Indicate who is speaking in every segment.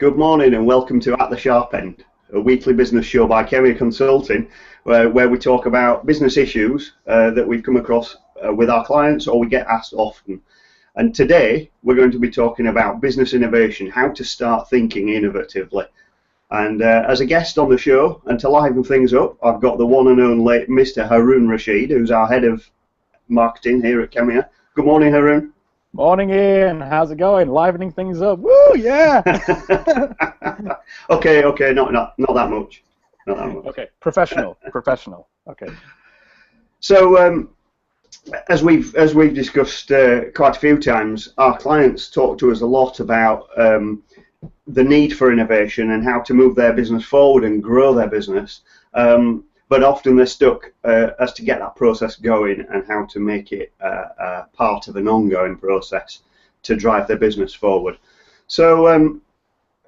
Speaker 1: Good morning and welcome to At the Sharp End, a weekly business show by Khemeia Consulting, where we talk about business issues that we've come across with our clients or we get asked often. And today we're going to be talking about business innovation, how to start thinking innovatively. And as a guest on the show, and to liven things up, I've got the one and only Mr. Haroon Rashid, who's our head of marketing here at Khemeia. Good morning, Haroon.
Speaker 2: Morning, Ian. How's it going? Livening things up. Woo, yeah.
Speaker 1: Okay, not that much. Not that much.
Speaker 2: Okay, professional. Okay.
Speaker 1: So, as we've discussed quite a few times, our clients talk to us a lot about the need for innovation and how to move their business forward and grow their business. But often they're stuck as to get that process going and how to make it part of an ongoing process to drive their business forward. So,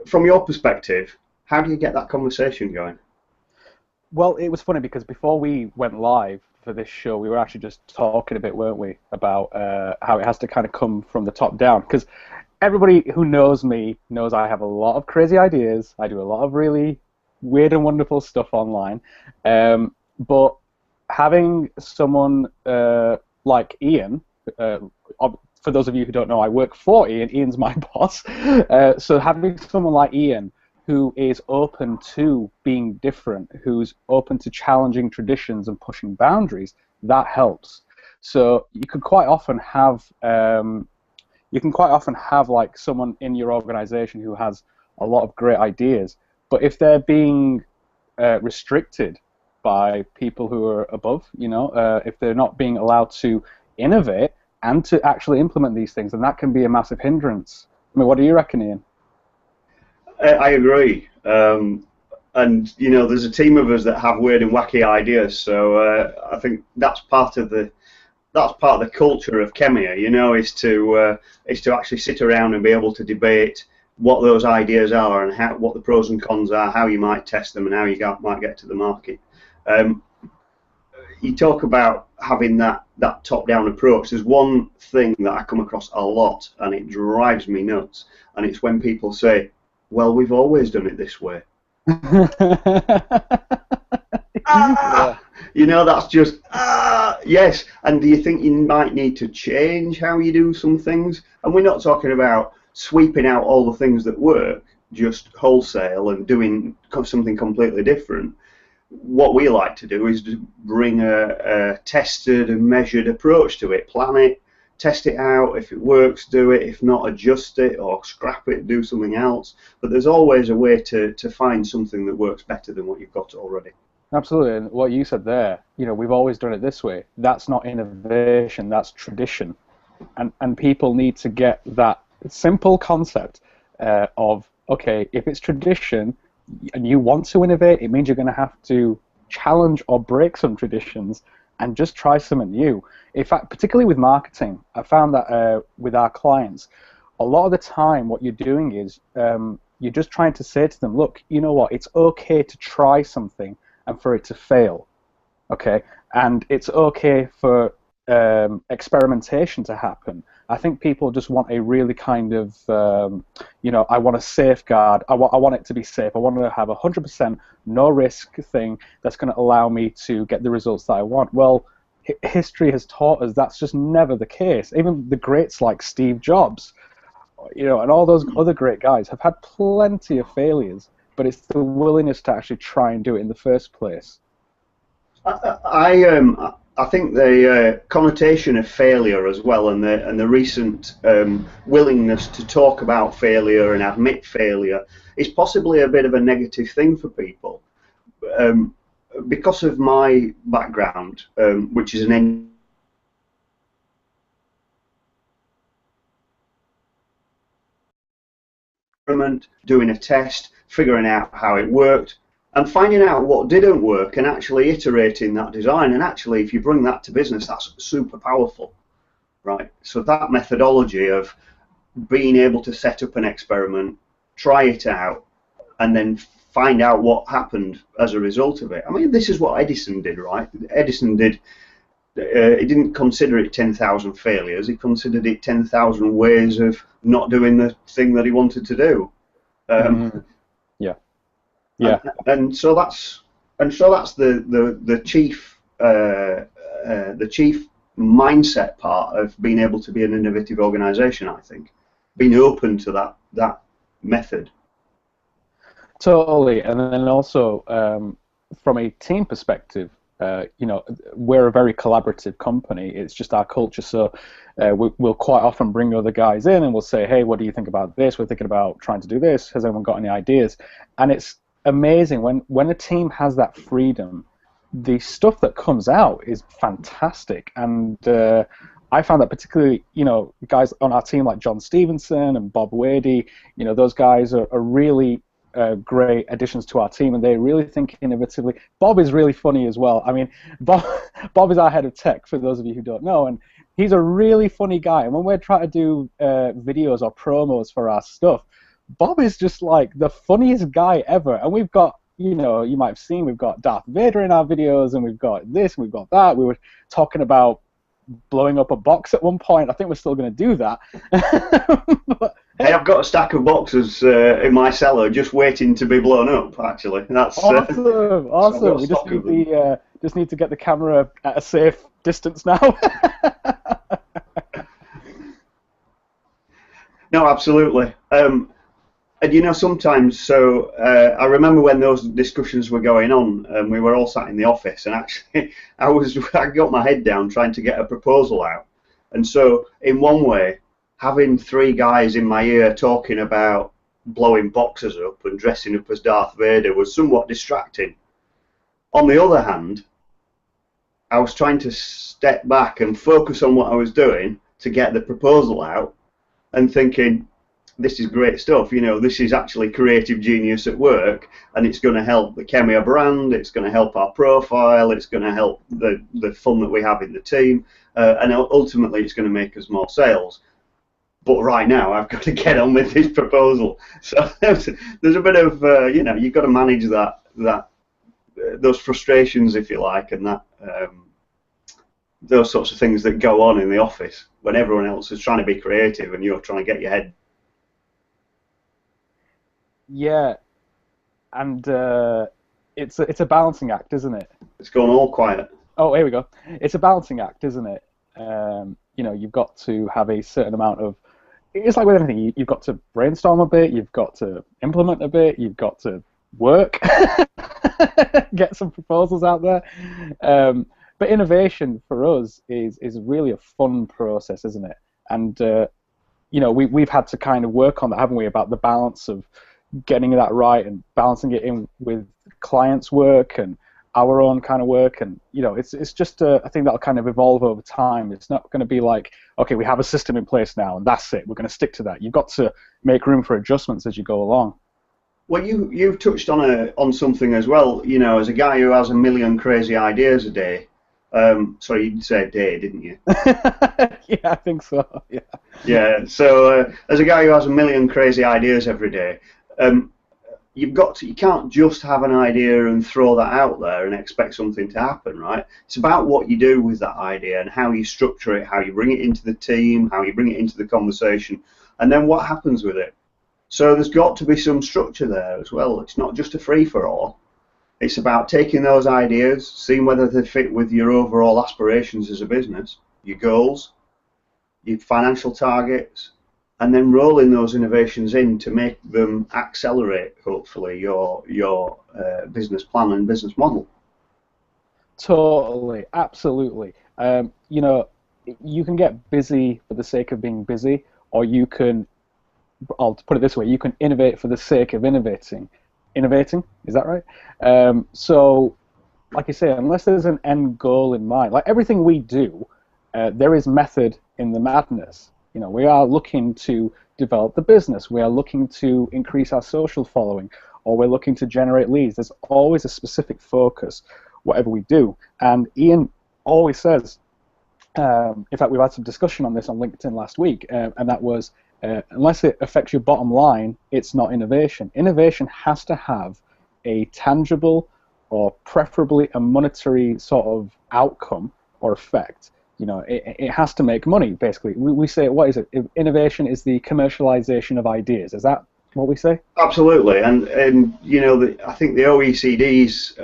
Speaker 1: from your perspective, how do you get that conversation going?
Speaker 2: Well, it was funny because before we went live for this show, we were actually just talking a bit, weren't we, about how it has to kind of come from the top down. Because everybody who knows me knows I have a lot of crazy ideas. I do a lot of really weird and wonderful stuff online. But having someone like Ian, for those of you who don't know, I work for Ian. Ian's my boss. So having someone like Ian who is open to being different, who's open to challenging traditions and pushing boundaries, that helps. So you can quite often have like someone in your organization who has a lot of great ideas, but if they're being restricted by people who are above, if they're not being allowed to innovate and to actually implement these things, then that can be a massive hindrance. I mean, what do you reckon, Ian?
Speaker 1: I agree. And there's a team of us that have weird and wacky ideas. So I think that's part of the culture of Khemeia. Is to actually sit around and be able to debate what those ideas are and what the pros and cons are, how you might test them, and how you might get to the market. You talk about having that top-down approach. There's one thing that I come across a lot, and it drives me nuts, and it's when people say, well, we've always done it this way. That's just, yes, and do you think you might need to change how you do some things? And we're not talking about sweeping out all the things that work, just wholesale and doing something completely different. What we like to do is to bring a tested and measured approach to it, plan it, test it out. If it works, do it. If not, adjust it or scrap it, do something else. But there's always a way to find something that works better than what you've got already.
Speaker 2: Absolutely, and what you said there, we've always done it this way. That's not innovation, that's tradition. And people need to get that simple concept of, okay, if it's tradition and you want to innovate, it means you're going to have to challenge or break some traditions and just try something new. In fact, particularly with marketing, I found that with our clients, a lot of the time what you're doing is you're just trying to say to them, look, you know what, it's okay to try something and for it to fail, okay? And it's okay for experimentation to happen. I think people just want a really kind of, I want a safeguard. I want it to be safe. I want to have 100% no risk thing that's going to allow me to get the results that I want. Well, history has taught us that's just never the case. Even the greats like Steve Jobs, and all those other great guys have had plenty of failures, but it's the willingness to actually try and do it in the first place.
Speaker 1: I think the connotation of failure as well, and the recent willingness to talk about failure and admit failure is possibly a bit of a negative thing for people. Because of my background, which is an experiment, doing a test, figuring out how it worked, and finding out what didn't work and actually iterating that design. And actually, if you bring that to business, that's super powerful, right? So that methodology of being able to set up an experiment, try it out, and then find out what happened as a result of it. I mean, this is what Edison did, right? Edison did, he didn't consider it 10,000 failures, he considered it 10,000 ways of not doing the thing that he wanted to do. Um,
Speaker 2: Yeah,
Speaker 1: and,
Speaker 2: yeah.
Speaker 1: and so that's the chief the chief mindset part of being able to be an innovative organisation. I think being open to that method.
Speaker 2: Totally, and then also from a team perspective, we're a very collaborative company. It's just our culture, so we'll quite often bring other guys in and we'll say, "Hey, what do you think about this? We're thinking about trying to do this. Has anyone got any ideas?" And it's amazing when a team has that freedom. The stuff that comes out is fantastic, and I found that particularly, guys on our team like John Stevenson and Bob Wadey, those guys are really great additions to our team, and they really think innovatively. Bob is really funny as well. I mean, Bob is our head of tech, for those of you who don't know, and he's a really funny guy. And when we're trying to do videos or promos for our stuff, Bob is just like the funniest guy ever. And we've got, you might have seen, we've got Darth Vader in our videos, and we've got this, and we've got that. We were talking about blowing up a box at one point. I think we're still going to do that. But,
Speaker 1: hey, I've got a stack of boxes in my cellar just waiting to be blown up. Actually, that's
Speaker 2: awesome. Awesome. We just need to get the camera at a safe distance now.
Speaker 1: No, absolutely. And sometimes, so I remember when those discussions were going on, and we were all sat in the office, and actually I got my head down trying to get a proposal out. And so, in one way, having three guys in my ear talking about blowing boxes up and dressing up as Darth Vader was somewhat distracting. On the other hand, I was trying to step back and focus on what I was doing to get the proposal out, and thinking, this is great stuff, this is actually creative genius at work, and it's going to help the Khemeia brand, it's going to help our profile, it's going to help the fun that we have in the team, and ultimately it's going to make us more sales. But right now I've got to get on with this proposal. So there's a bit of, you've got to manage those frustrations, if you like, and those sorts of things that go on in the office when everyone else is trying to be creative and you're trying to get your head.
Speaker 2: Yeah, and it's a balancing act, isn't it?
Speaker 1: It's gone all quiet.
Speaker 2: Oh, here we go. It's a balancing act, isn't it? You've got to have a certain amount of. It's like with anything. You've got to brainstorm a bit. You've got to implement a bit. You've got to work, get some proposals out there. But innovation for us is really a fun process, isn't it? And we've had to kind of work on that, haven't we? About the balance of getting that right and balancing it in with clients' work and our own kind of work, and it's just a thing that'll kind of evolve over time. It's not going to be like, okay, we have a system in place now and that's it, we're going to stick to that. You've got to make room for adjustments as you go along.
Speaker 1: Well, you've touched on something as well. As a guy who has a million crazy ideas a day. Sorry, you said a day, didn't you?
Speaker 2: Yeah, I think so. Yeah.
Speaker 1: Yeah. So as a guy who has a million crazy ideas every day. You can't just have an idea and throw that out there and expect something to happen, right? It's about what you do with that idea and how you structure it, how you bring it into the team, how you bring it into the conversation, and then what happens with it. So there's got to be some structure there as well. It's not just a free-for-all. It's about taking those ideas, seeing whether they fit with your overall aspirations as a business, your goals, your financial targets, and then rolling those innovations in to make them accelerate, hopefully, your business plan and business model.
Speaker 2: Totally, absolutely. You can get busy for the sake of being busy, or you can, I'll put it this way, you can innovate for the sake of innovating. Innovating, is that right? So, like you say, unless there's an end goal in mind, like everything we do, there is method in the madness. We are looking to develop the business. We are looking to increase our social following, or we're looking to generate leads. There's always a specific focus, whatever we do. And Ian always says, in fact, we've had some discussion on this on LinkedIn last week, and that was, unless it affects your bottom line, it's not innovation. Innovation has to have a tangible or preferably a monetary sort of outcome or effect. It has to make money, basically. We say, what is it? Innovation is the commercialization of ideas. Is that what we say?
Speaker 1: Absolutely, and you know, I think the OECD's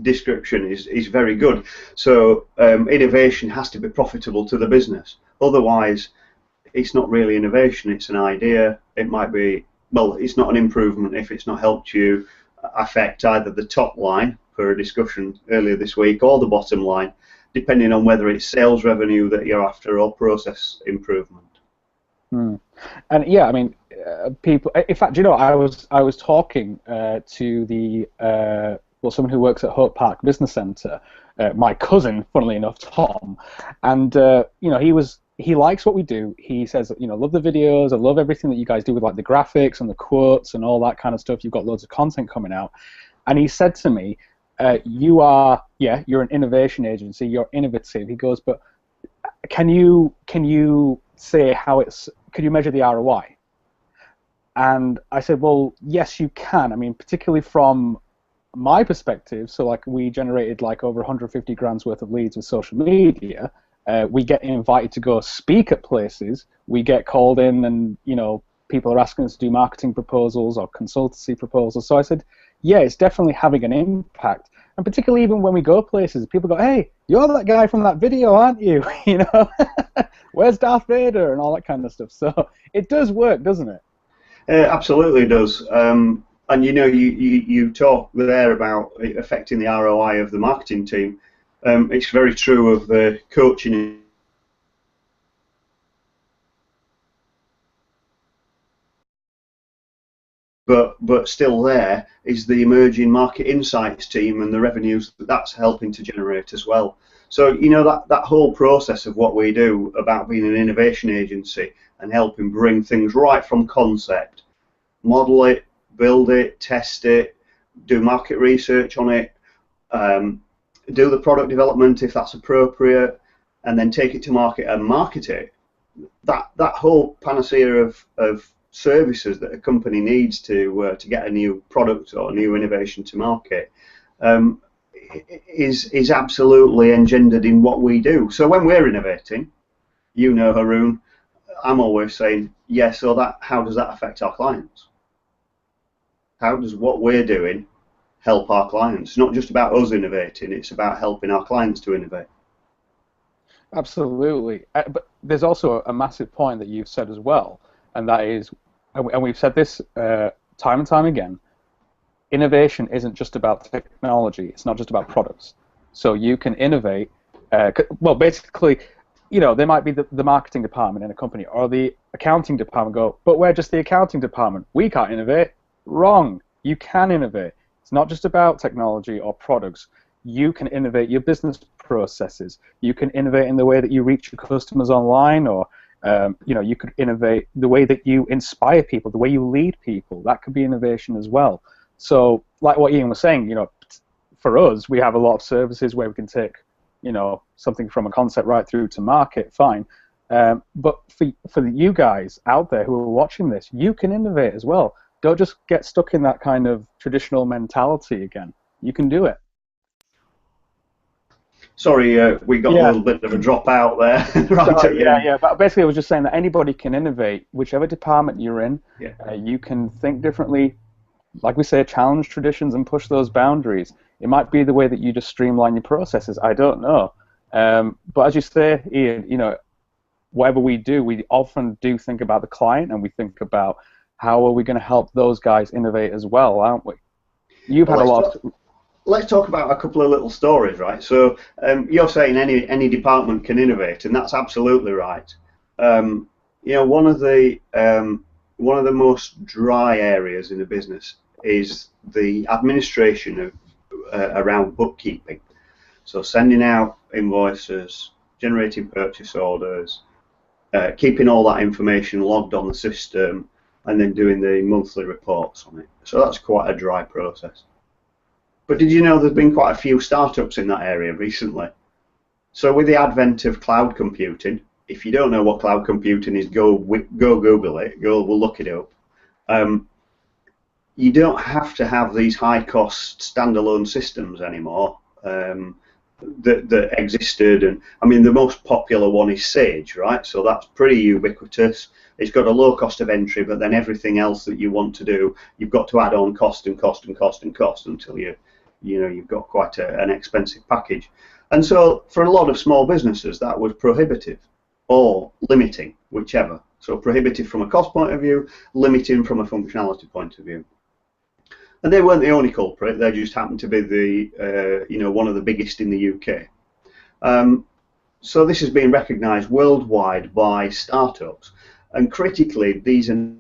Speaker 1: description is very good. So innovation has to be profitable to the business. Otherwise, it's not really innovation. It's an idea. It might be, well, it's not an improvement if it's not helped you affect either the top line per a discussion earlier this week or the bottom line, depending on whether it's sales revenue that you're after or process improvement.
Speaker 2: And yeah, I mean, people. In fact, you know, I was talking to the someone who works at Hope Park Business Centre, my cousin, funnily enough, Tom, and you know, he likes what we do. He says, you know, love the videos, I love everything that you guys do with like the graphics and the quotes and all that kind of stuff. You've got loads of content coming out, and he said to me, you're an innovation agency, you're innovative. He goes, but can you say how could you measure the ROI? And I said, well, yes, you can. I mean, particularly from my perspective, so like we generated like over 150 grand's worth of leads with social media. We get invited to go speak at places. We get called in, and you know, people are asking us to do marketing proposals or consultancy proposals. So I said, yeah, it's definitely having an impact. And particularly even when we go places, people go, hey, you're that guy from that video, aren't you? You know, where's Darth Vader and all that kind of stuff. So it does work, doesn't it?
Speaker 1: It absolutely does. And you know, you talk there about it affecting the ROI of the marketing team. It's very true of the coaching. But still there is the emerging market insights team and the revenues that that's helping to generate as well. So you know, that whole process of what we do about being an innovation agency and helping bring things right from concept, model it, build it, test it, do market research on it, do the product development if that's appropriate, and then take it to market and market it. That whole panacea of services that a company needs to get a new product or a new innovation to market is absolutely engendered in what we do. So when we're innovating, you know, Haroon, I'm always saying, yeah, so how does that affect our clients? How does what we're doing help our clients? It's not just about us innovating, it's about helping our clients to innovate.
Speaker 2: Absolutely. But there's also a massive point that you've said as well, and that is, and we've said this time and time again, innovation isn't just about technology, it's not just about products. So you can innovate, well, basically, you know, there might be the marketing department in a company or the accounting department go, but we're just the accounting department, we can't innovate. Wrong. You can innovate. It's not just about technology or products. You can innovate your business processes. You can innovate in the way that you reach your customers online, or you know, you could innovate the way that you inspire people, the way you lead people. That could be innovation as well. So, like what Ian was saying, you know, for us, we have a lot of services where we can take, you know, something from a concept right through to market. Fine. But for you guys out there who are watching this, you can innovate as well. Don't just get stuck in that kind of traditional mentality again. You can do it.
Speaker 1: Sorry, we got a little bit of a drop out there. Right.
Speaker 2: So, yeah. But basically, I was just saying that anybody can innovate, whichever department you're in.
Speaker 1: Yeah.
Speaker 2: You can think differently, like we say, challenge traditions and push those boundaries. It might be the way that you just streamline your processes. I don't know. But as you say, Ian, you know, whatever we do, we often do think about the client, and we think about how are we going to help those guys innovate as well, aren't we? You've had a lot of...
Speaker 1: Let's talk about a couple of little stories, right? So you're saying any department can innovate, and that's absolutely right. You know, one of the most dry areas in a business is the administration of around bookkeeping. So sending out invoices, generating purchase orders, keeping all that information logged on the system, and then doing the monthly reports on it. So that's quite a dry process. But did you know there's been quite a few startups in that area recently? So with the advent of cloud computing, if you don't know what cloud computing is, go Google it, go look it up. You don't have to have these high-cost standalone systems anymore that existed. And I mean, the most popular one is Sage, right? So that's pretty ubiquitous. it's got a low cost of entry, but then everything else that you want to do, you've got to add on cost and cost and cost and cost until you've got quite an expensive package. And so for a lot of small businesses, that was prohibitive or limiting, whichever. So prohibitive from a cost point of view, limiting from a functionality point of view. And they weren't the only culprit. They just happened to be the one of the biggest in the UK. So this has been recognised worldwide by startups, and critically, these are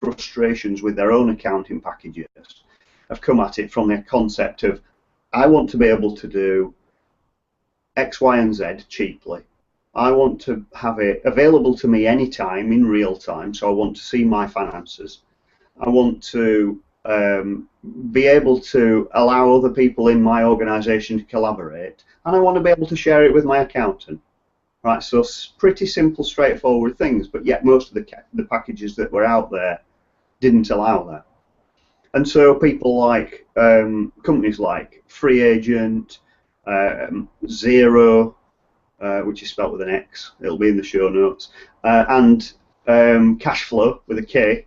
Speaker 1: frustrations with their own accounting packages have come at it from the concept of, I want to be able to do X, Y, and Z cheaply. I want to have it available to me anytime in real time, so I want to see my finances. I want to be able to allow other people in my organisation to collaborate, and I want to be able to share it with my accountant. Right, so pretty simple, straightforward things, but yet most of the packages that were out there didn't allow that. And so people like companies like Free Agent, Xero, which is spelled with an X, it'll be in the show notes, and Cashflow with a K,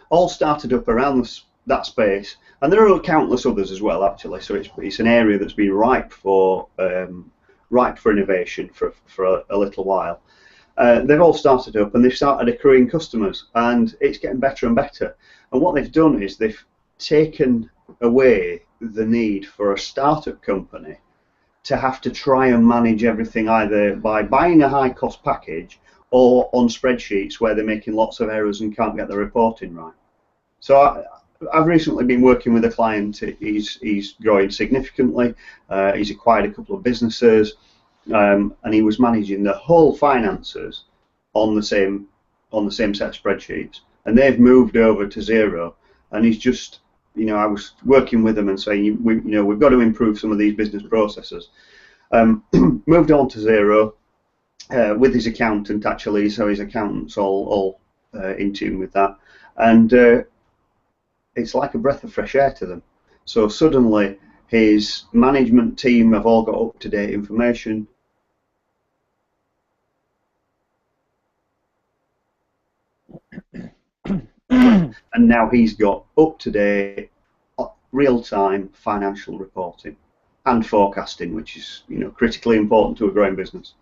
Speaker 1: all started up around that space, and there are countless others as well, actually. So it's an area that's been ripe for innovation for a little while. They've all started up, and they've started accruing customers, and it's getting better and better. And what they've done is they've taken away the need for a startup company to have to try and manage everything either by buying a high-cost package or on spreadsheets where they're making lots of errors and can't get the reporting right. So I've recently been working with a client. He's growing significantly. He's acquired a couple of businesses, and he was managing the whole finances on the same set of spreadsheets. And they've moved over to Xero, and he's just, I was working with them and saying, we've got to improve some of these business processes. Moved on to Xero with his accountant, actually, so his accountant's all in tune with that, and it's like a breath of fresh air to them. So suddenly his management team have all got up-to-date information. And now he's got up-to-date, real-time financial reporting and forecasting, which is critically important to a growing business.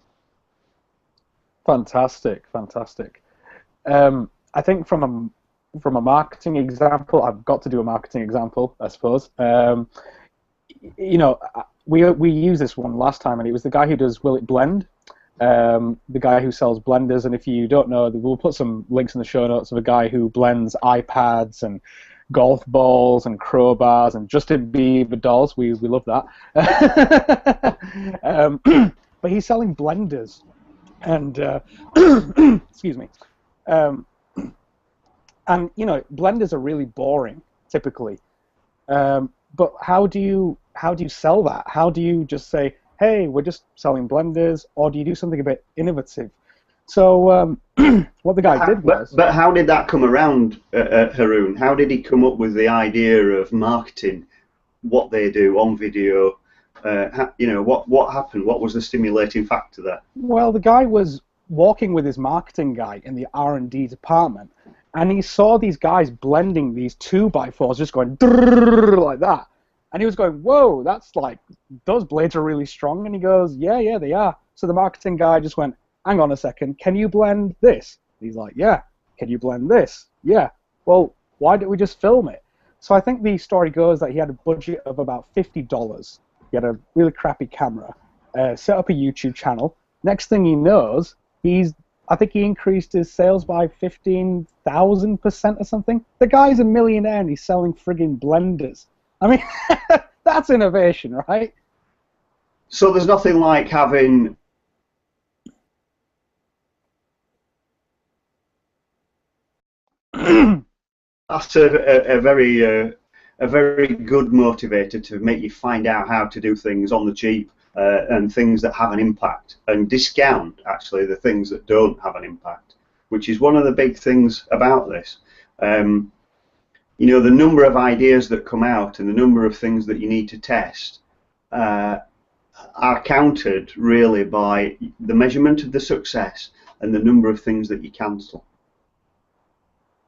Speaker 2: Fantastic, fantastic. I think from a marketing example, I've got to do a marketing example, I suppose. We used this one last time, and it was the guy who does Will It Blend, the guy who sells blenders. And if you don't know, we'll put some links in the show notes of a guy who blends iPads and golf balls and crowbars and Justin Bieber dolls. We love that. But he's selling blenders, and excuse me. And blenders are really boring typically. But how do you sell that? How do you just say, hey, we're just selling blenders, or do you do something a bit innovative? So what the guy did was...
Speaker 1: But how did that come around, Haroon? How did he come up with the idea of marketing what they do on video? What happened? What was the stimulating factor there?
Speaker 2: Well, the guy was walking with his marketing guy in the R&D department, and he saw these guys blending these 2x4s, just going like that. And he was going, whoa, that's like, those blades are really strong. And he goes, yeah, they are. So the marketing guy just went, hang on a second, can you blend this? And he's like, yeah. Can you blend this? Yeah. Well, why don't we just film it? So I think the story goes that he had a budget of about $50. He had a really crappy camera, set up a YouTube channel. Next thing he knows, I think he increased his sales by 15,000% or something. The guy's a millionaire and he's selling friggin' blenders. I mean, that's innovation, right?
Speaker 1: So there's nothing like having that's a very good motivator to make you find out how to do things on the cheap and things that have an impact, and discount actually the things that don't have an impact, which is one of the big things about this. The number of ideas that come out and the number of things that you need to test are countered really by the measurement of the success and the number of things that you cancel.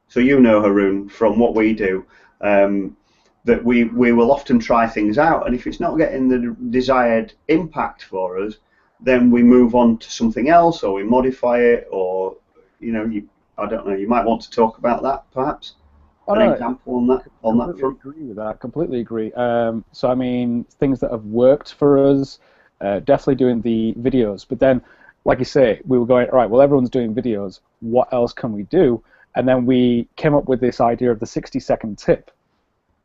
Speaker 1: So you know, Haroon, from what we do, that we will often try things out, and if it's not getting the desired impact for us, then we move on to something else, or we modify it, or I don't know. You might want to talk about that, perhaps. An example on that front.
Speaker 2: Agree with that. Completely agree. So I mean, things that have worked for us, definitely doing the videos. But then, like you say, we were going, all right, well, everyone's doing videos. What else can we do? And then we came up with this idea of the 60-second tip.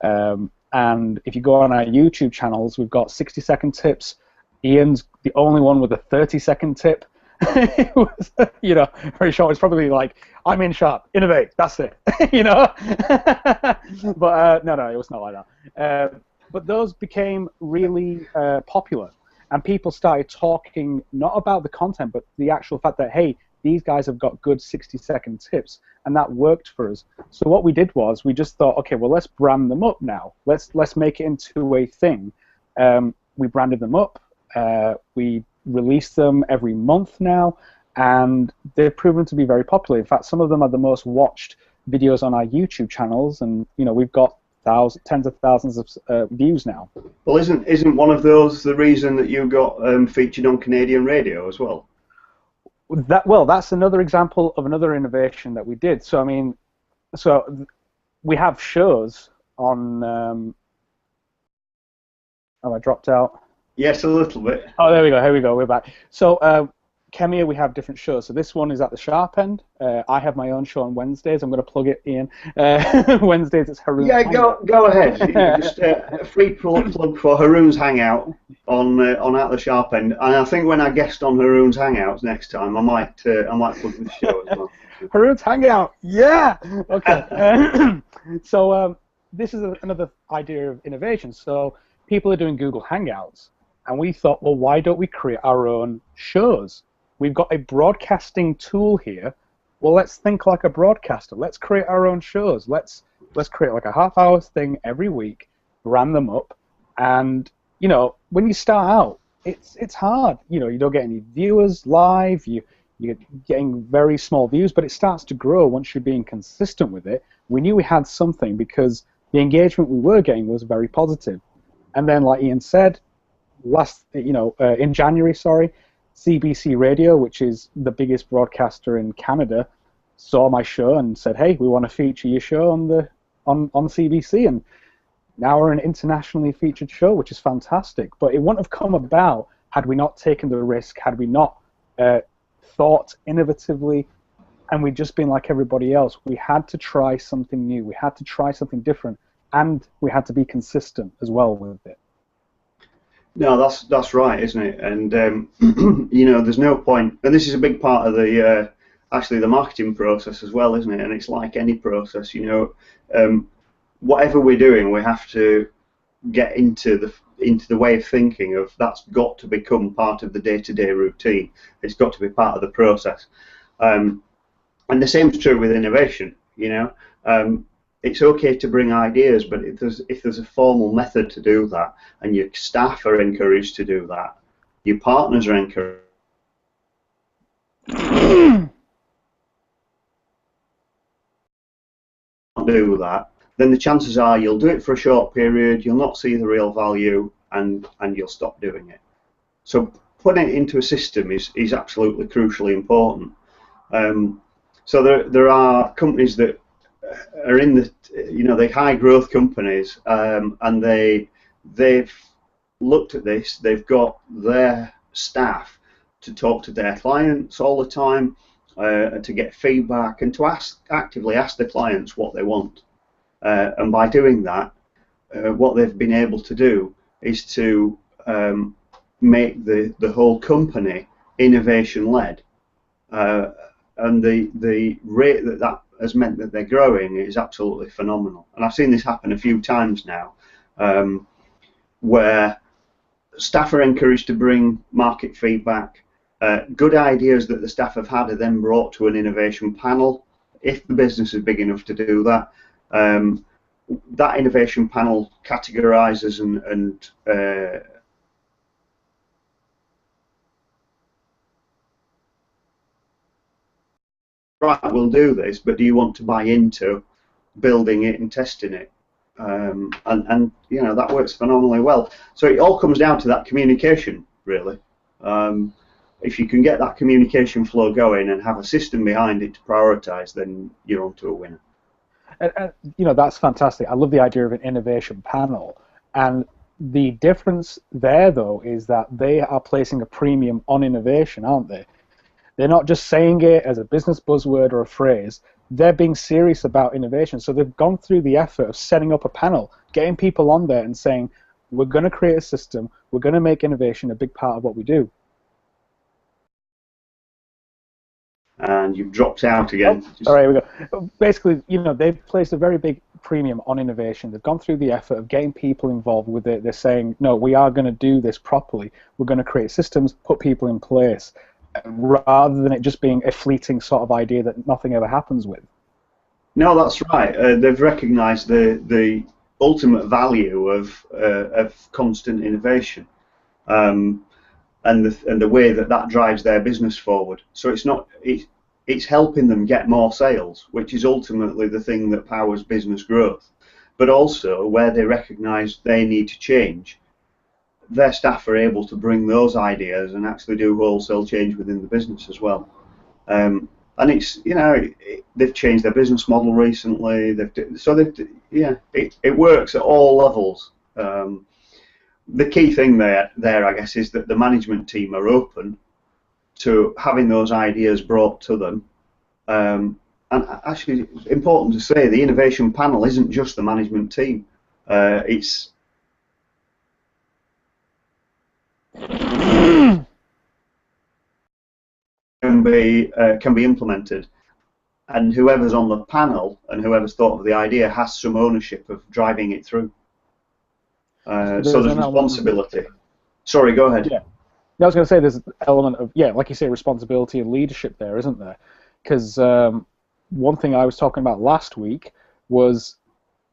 Speaker 2: And if you go on our YouTube channels, we've got 60-second tips. Ian's the only one with a 30-second tip. It was, very short. It's probably like, I'm in sharp, innovate, that's it, But no, it was not like that. But those became really popular, and people started talking not about the content, but the actual fact that, hey, these guys have got good 60-second tips, and that worked for us. So what we did was we just thought, okay, well, let's brand them up now. Let's make it into a thing. We branded them up. We release them every month now, and they've proven to be very popular. In fact, some of them are the most watched videos on our YouTube channels, and we've got tens of thousands of views now.
Speaker 1: Well, isn't one of those the reason that you got featured on Canadian radio as well?
Speaker 2: That's another example of another innovation that we did. So I mean, we have shows on. I dropped out.
Speaker 1: Yes, a little bit.
Speaker 2: Oh, there we go. Here we go. We're back. So, Khemeia, we have different shows. So this one is at the sharp end. I have my own show on Wednesdays. I'm going to plug it, Ian. Wednesdays, it's Haroon's
Speaker 1: Hangout. Go ahead. Just a free plug for Haroon's Hangout on at the sharp end. And I think when I guest on Haroon's Hangouts next time, I might plug the show as well.
Speaker 2: Haroon's Hangout. Yeah. Okay. So this is another idea of innovation. So people are doing Google Hangouts. And we thought, well, why don't we create our own shows? We've got a broadcasting tool here. Well, let's think like a broadcaster. Let's create our own shows. Let's create like a half-hour thing every week, brand them up, and when you start out, it's hard. You don't get any viewers live. You're getting very small views, but it starts to grow once you're being consistent with it. We knew we had something because the engagement we were getting was very positive. And then, like Ian said, in January, CBC Radio, which is the biggest broadcaster in Canada, saw my show and said, "Hey, we want to feature your show on CBC." And now we're an internationally featured show, which is fantastic. But it wouldn't have come about had we not taken the risk, had we not thought innovatively, and we'd just been like everybody else. We had to try something new. We had to try something different, and we had to be consistent as well with it.
Speaker 1: No, that's right, isn't it? And there's no point. And this is a big part of the actually the marketing process as well, isn't it? And it's like any process, whatever we're doing, we have to get into the way of thinking of that's got to become part of the day-to-day routine. It's got to be part of the process. And the same is true with innovation. It's okay to bring ideas, but if there's a formal method to do that, and your staff are encouraged to do that, your partners are encouraged to do that, then the chances are you'll do it for a short period, you'll not see the real value, and you'll stop doing it. So putting it into a system is absolutely crucially important. So there are companies that are in the high growth companies, and they've looked at this. They've got their staff to talk to their clients all the time, to get feedback, and to actively ask the clients what they want. And by doing that, what they've been able to do is to make the whole company innovation led, and the rate that has meant that they're growing is absolutely phenomenal. And I've seen this happen a few times now, where staff are encouraged to bring market feedback. Good ideas that the staff have had are then brought to an innovation panel, if the business is big enough to do that. That innovation panel categorises and right, we'll do this, but do you want to buy into building it and testing it? And you know, that works phenomenally well. So it all comes down to that communication, really. If you can get that communication flow going and have a system behind it to prioritise, then you're onto a winner.
Speaker 2: And you know, that's fantastic. I love the idea of an innovation panel. And the difference there, though, is that they are placing a premium on innovation, aren't they? They're not just saying it as a business buzzword or a phrase. They're being serious about innovation. So they've gone through the effort of setting up a panel, getting people on there and saying, we're going to create a system, we're going to make innovation a big part of what we do.
Speaker 1: And you've dropped out again.
Speaker 2: Oh, all right, here we go. Basically, you know, they've placed a very big premium on innovation. They've gone through the effort of getting people involved with it. They're saying, no, we are going to do this properly. We're going to create systems, put people in place, rather than it just being a fleeting sort of idea that nothing ever happens with.
Speaker 1: No, that's right. They've recognised the ultimate value of constant innovation, and the way that drives their business forward. So it's helping them get more sales, which is ultimately the thing that powers business growth. But also, where they recognise they need to change, their staff are able to bring those ideas and actually do wholesale change within the business as well. And it's, you know, they've changed their business model recently. It works at all levels. The key thing there, I guess, is that the management team are open to having those ideas brought to them. And actually, it's important to say the innovation panel isn't just the management team. It's can be implemented, and whoever's on the panel and whoever's thought of the idea has some ownership of driving it through. So there's responsibility. Sorry, go ahead.
Speaker 2: Yeah, I was going to say there's an element of, yeah, like you say, responsibility and leadership there, isn't there? Because one thing I was talking about last week was,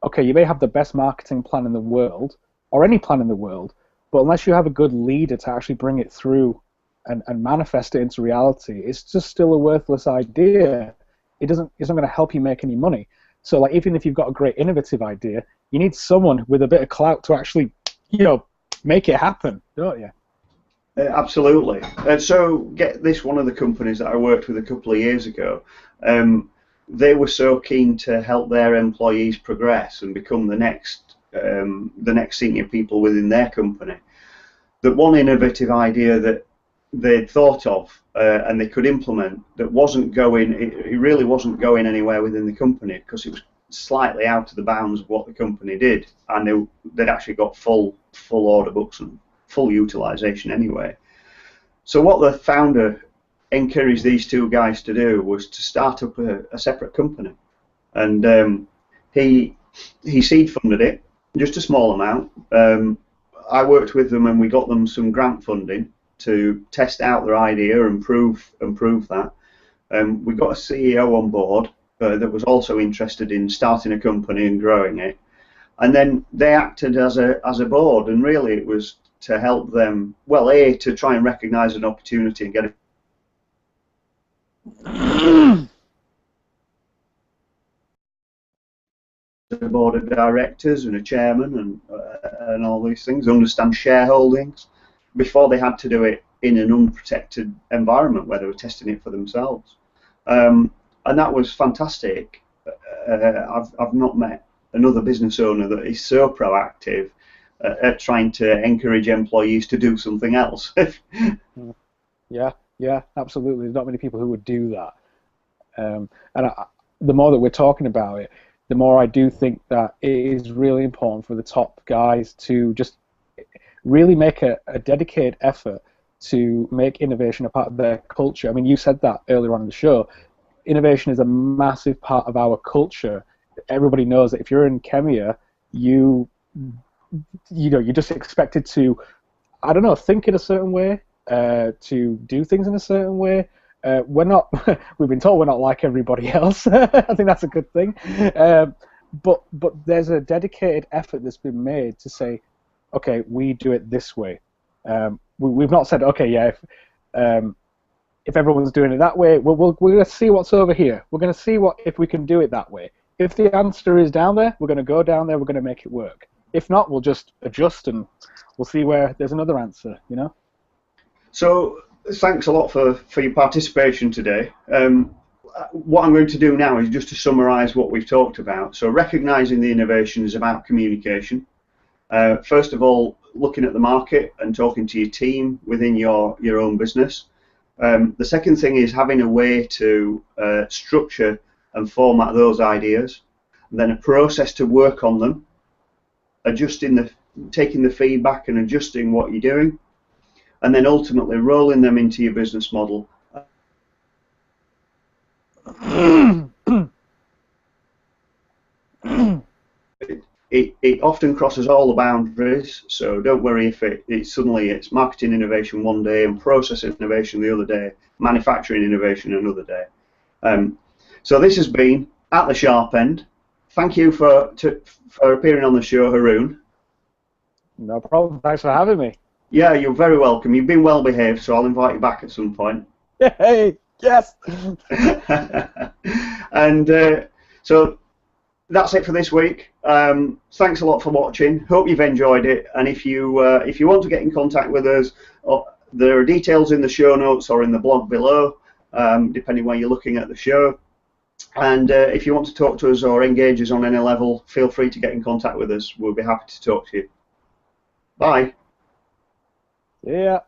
Speaker 2: okay, you may have the best marketing plan in the world, or any plan in the world, but unless you have a good leader to actually bring it through and manifest it into reality, it's just still a worthless idea. It's not going to help you make any money. So, like, even if you've got a great innovative idea, you need someone with a bit of clout to actually, you know, make it happen, don't you?
Speaker 1: Absolutely. So, get this, one of the companies that I worked with a couple of years ago, they were so keen to help their employees progress and become the next senior people within their company, that one innovative idea that they'd thought of and they could implement that wasn't going, it really wasn't going anywhere within the company because it was slightly out of the bounds of what the company did, and they'd actually got full order books and full utilization anyway. So what the founder encouraged these two guys to do was to start up a separate company, and he seed funded it, just a small amount. I worked with them and we got them some grant funding to test out their idea and prove that. We got a CEO on board that was also interested in starting a company and growing it, and then they acted as a board, and really it was to help them, well, to try and recognise an opportunity and get a board of directors and a chairman and all these things, understand shareholdings, before they had to do it in an unprotected environment where they were testing it for themselves. And that was fantastic. I've not met another business owner that is so proactive at trying to encourage employees to do something else.
Speaker 2: Yeah, absolutely. There's not many people who would do that. The more that we're talking about it, the more I do think that it is really important for the top guys to just really make a dedicated effort to make innovation a part of their culture. I mean, you said that earlier on in the show. Innovation is a massive part of our culture. Everybody knows that if you're in Khemeia, you're just expected to, I don't know, think in a certain way, to do things in a certain way. We're not. We've been told we're not like everybody else. I think that's a good thing. But there's a dedicated effort that's been made to say, okay, we do it this way. We've not said, okay, yeah, if everyone's doing it that way, we're going to see what's over here. We're going to see if we can do it that way. If the answer is down there, we're going to go down there. We're going to make it work. If not, we'll just adjust and we'll see where there's another answer. You know.
Speaker 1: So thanks a lot for your participation today. What I'm going to do now is just to summarise what we've talked about. So recognising the innovation is about communication. First of all, looking at the market and talking to your team within your own business. The second thing is having a way to structure and format those ideas, and then a process to work on them, taking the feedback and adjusting what you're doing, and then ultimately rolling them into your business model. It often crosses all the boundaries, so don't worry if it's marketing innovation one day and process innovation the other day, manufacturing innovation another day. So this has been At the Sharp End. Thank you for appearing on the show, Haroon.
Speaker 2: No problem. Thanks for having me.
Speaker 1: Yeah, you're very welcome. You've been well behaved, so I'll invite you back at some point.
Speaker 2: Hey, yes.
Speaker 1: And so that's it for this week. Thanks a lot for watching. Hope you've enjoyed it. And if you want to get in contact with us, there are details in the show notes or in the blog below, depending where you're looking at the show. And if you want to talk to us or engage us on any level, feel free to get in contact with us. We'll be happy to talk to you. Bye.
Speaker 2: Yeah.